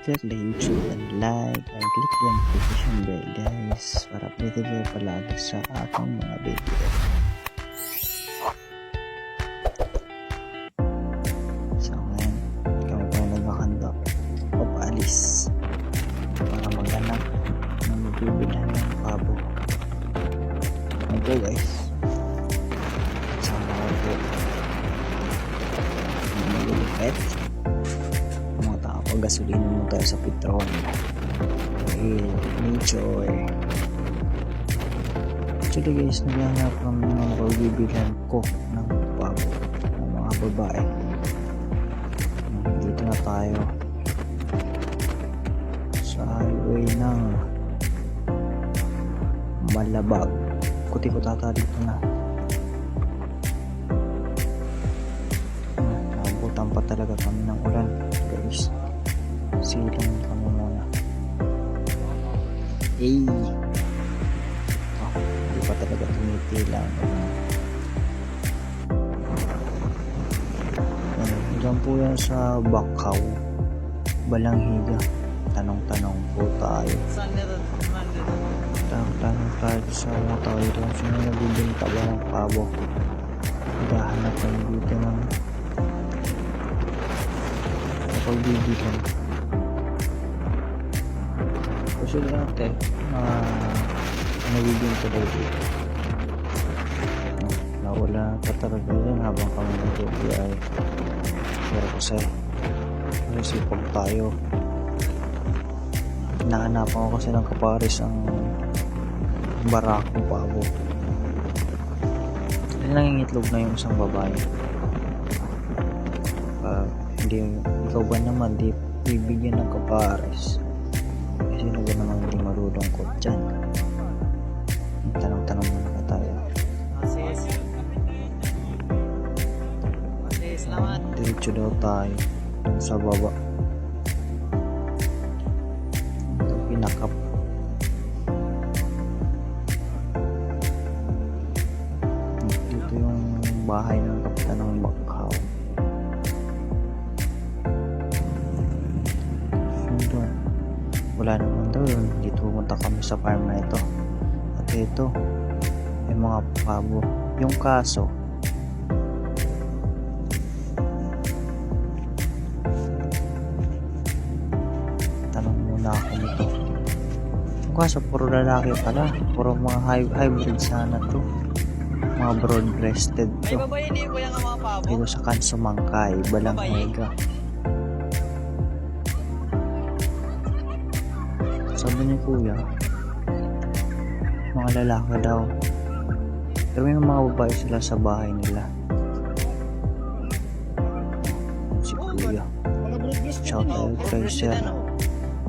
click the YouTube and like and click the notification bell guys para updated kayo palagi sa aking mga video. So ngayon, kami pa naghahanda o paalis para maghanap ng mabibilan ng pabo. Okay guys, sama ko po malilipet mga tao, gasolina mo tayo sa Petron dahil medyo actually guys, naghanap ng mga mabibilan ko ng pabo ng mga babae. Dito na tayo sa highway ng Malabag. Kuti-kutata dito na. Naabutan pa talaga kami ng ulan guys. Silang kami muna. Hindi pa talaga tumitilang. Diyan po yan sa Bakaw, Balanghiga. Tanong-tanong po tayo. Tanong tayo sa mga tao dito. Sino nabibinta ba ng pabo? Naghahanap tayo dito ng pagbibigan. Kasi natin nabibinta daw dito. Nawala ka talaga yan habang kami nag-BI. Pero kasi pag tayo hinahanap ako kasi ng kaparis ang barakong pabo. Nangingitlog na yung isang babae. Hindi, ikaw ba naman di bibigyan ng kaparis? Kasi sino ba naman hindi marulungkot dyan? Tanong-tanong muna ka tayo. Diretso daw tayo sa baba. Ito pinakap. Ito yung bahay ng kapitan ng Bakaw. Wala naman daw yun. Dito pumunta kami sa farm na ito. At ito may mga pabo. Yung kaso ako nito. Yung kaso puro lalaki pala. Puro mga hybrid sana to. Mga broad breasted to. Dito sa Kansumangkay, Balanghiga. Sabi ni kuya, mga lalaki daw. Pero may mga babae sila sa bahay nila. Si kuya. Shout out kay Sir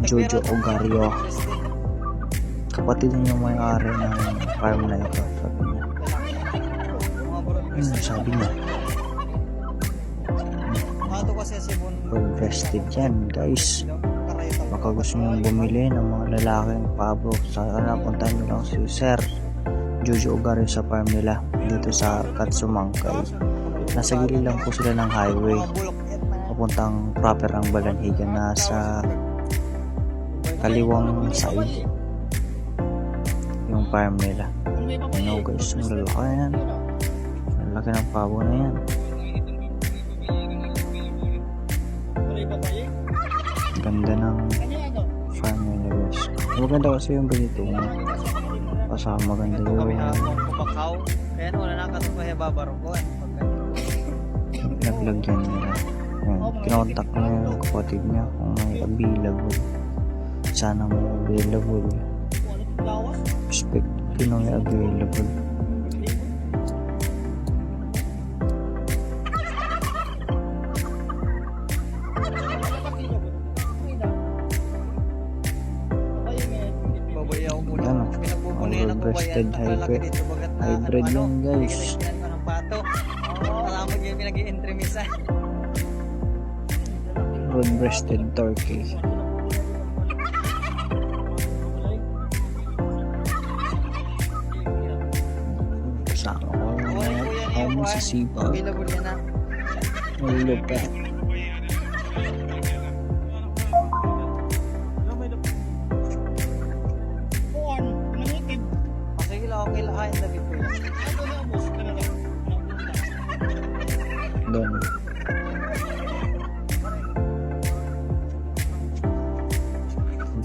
Jojo Ogario, kapatid niya yung may-ari ng farm na ito. Sabi niya progressive yan guys. Baka gusto nyo bumili ng mga lalaking pabo, sana puntahan nyo lang si Sir Jojo Ogario sa farm nila dito sa Kansumangkay. Nasa gilid lang po sila ng highway papuntang proper ang Balanghiga, nasa kaliwang side yung farm nila. Ano guys, ang lalaki yan. Ang laki ng pabo na yan. Ganda ng farm nila guys. Maganda kasi yung ganito mo. Kasama maganda yung wala na katong babaro ko. Pinaglagyan nila. Kinontak na yung kapatid niya kung may available. Sana mo available. Expect Pinoy available. Breasted hybrid yan guys. Broad breasted turkey. Kasama ko mo sa sipag. Malulupet.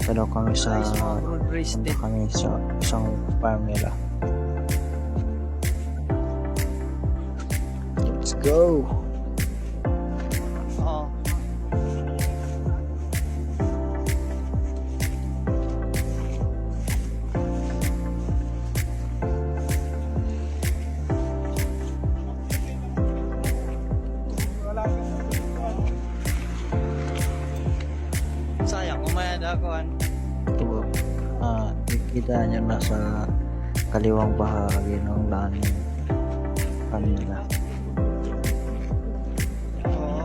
punta daw kami sa Guys, mga brood punta breasted. kami sa isang farm nila. Let's go! Oo. Sayang, umayad ako. Ito, nakikita niyo na sa kaliwang bahagi ng daan ng farm nila. Oo.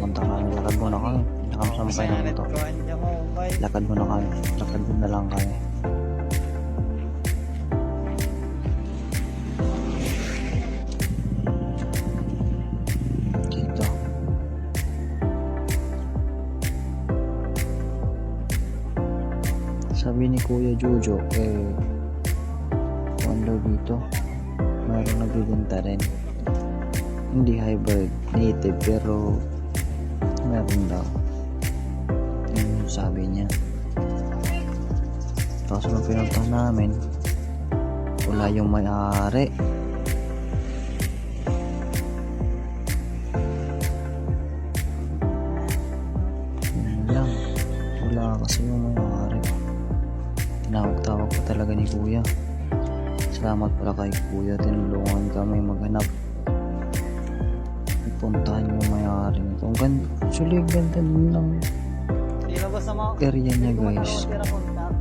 Punta kami, lakad muna kami. Nakasampay na Sayang, ito. ko, hindi ako umay. Lakad muna kami. Lakad muna lang kami. Dito. Sabi ni Kuya Jojo, kung daw dito, mayroong nagbibenta rin. Hindi hybrid, native, pero meron daw. Yun yung sabi niya. Tapos nung pinunta namin, wala yung may-ari. Yun lang. Wala kasi yung may-ari. Tinawag-tawag pa talaga ni Kuya. Salamat pala kay Kuya. Tinulungan kami maghanap. Puntahan yung may-ari nito. Ang ganda. Actually, ang ganda din ng Ilabas na mga... area niya, Hindi ko guys. matira contact.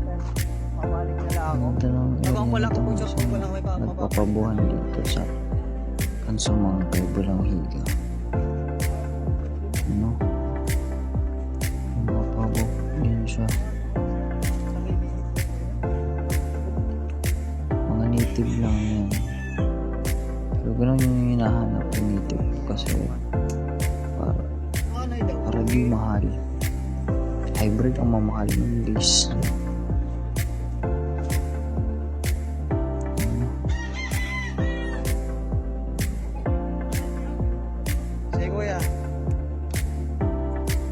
Pabalik na lang Ang ako. ganda ng area Habang wala nito. ko picture ko lang may Nagpapabuhan dito sa Kansumang kay Bulanghiga. Ano? Mapabo. Yan siya. Mga native lang yan. Pero ganun yung hinahanap yung native kasi para di mahal. Hybrid ang mamahal ng lease. Sige kuya.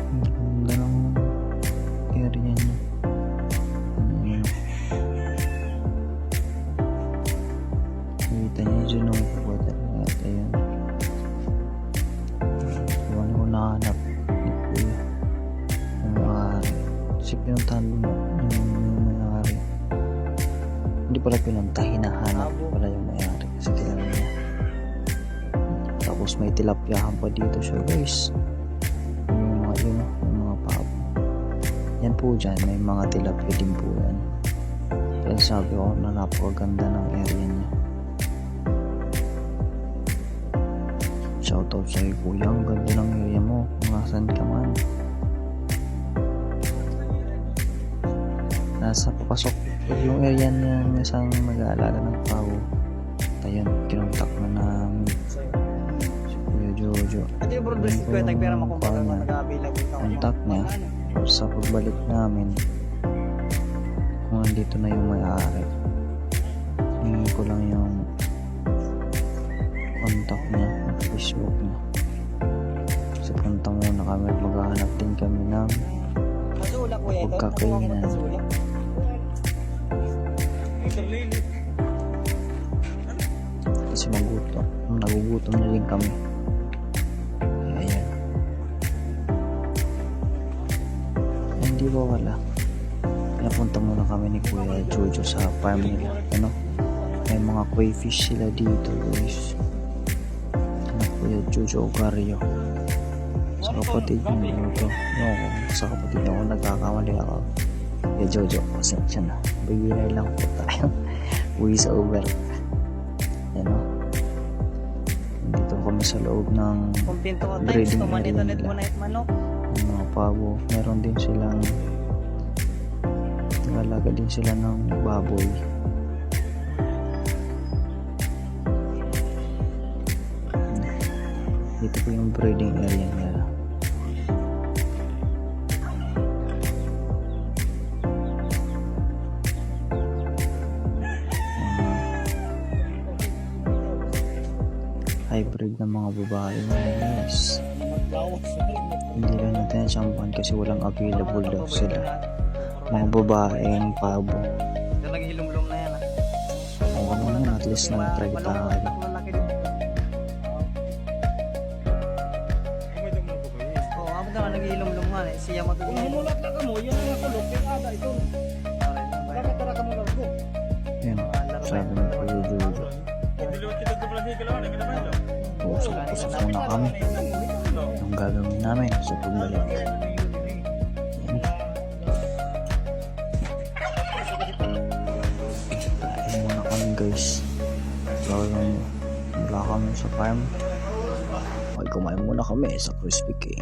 Ang ganda ng area niya. Ayan. Kita niyo dyan ang water at ayun. Iwan ko nahanap ni Kuya. Ang may-ari. Kasi pinuntahan mo yung may-ari. Hindi pala pinunta, hinahanap pala yung may-ari. Kasi kilala niya. Tapos may tilapyahan pa dito siya, guys. Yung mga yun, yung mga pabo. Yan po dyan, may mga tilapia din po yan. Kaya sabi ko na napakaganda ng area niya. Shoutout sa'yo Kuya, ang ganda ng area mo. Kung nasan ka man. Nasa papasok yung area niya ng isang mag-aalaga ng pabo. Ayun, kinontak na namin si Kuya Jojo. Ito yung broad breasted ko. Nagpera mo kung baka nag-available ka. Contact niya. Sa pagbalik namin, kung nandito na yung may-ari, hingin ko lang yung contact niya, Facebook niya. Kasi punta muna kami at maghahanap din kami ng Masulak kuya ito. pagkakainan. Masulak. Kasi nagugutom na din kami. Ayan. Hindi ba wala? Napunta muna kami ni Kuya Jojo sa farm nila. Ano? May mga koi fish sila dito, guys. Ano, Kuya Jojo Ogario. Sa kapatid niya ito. No, sa kapatid niya ako nagkakamali ako. Kuya Jojo, pasensya na. Beginner lang po tayo. Voice over. Yan o. Dito kami sa loob ng Kung pinto ka times, breeding tumanit-tanit area mo na it manok. mga pabo. Meron din silang nagalaga din sila ng baboy. Dito po yung breeding area nila. Hybrid na mga mga babae na guys. Hindi lang natin sampuan kasi walang available daw sila. Mga babaeng pabo. Ito naghilom-lom na yan ah. Oo naman, at least nag-try tayo. Malaki din. Oo, abot naman naghilom-lom nga eh. Siya matulog. Humulat na ka mo, yun ang nakulog, kaya ada ito. Tara ka mo lang ko. Yan, sabi ng Kuya Jojo. Usap muna kami. Anong gagawin namin sa pagbalik. Yan. Kain muna kami guys. Wala kami sa farm. Ay, kumain muna kami sa Crispy King.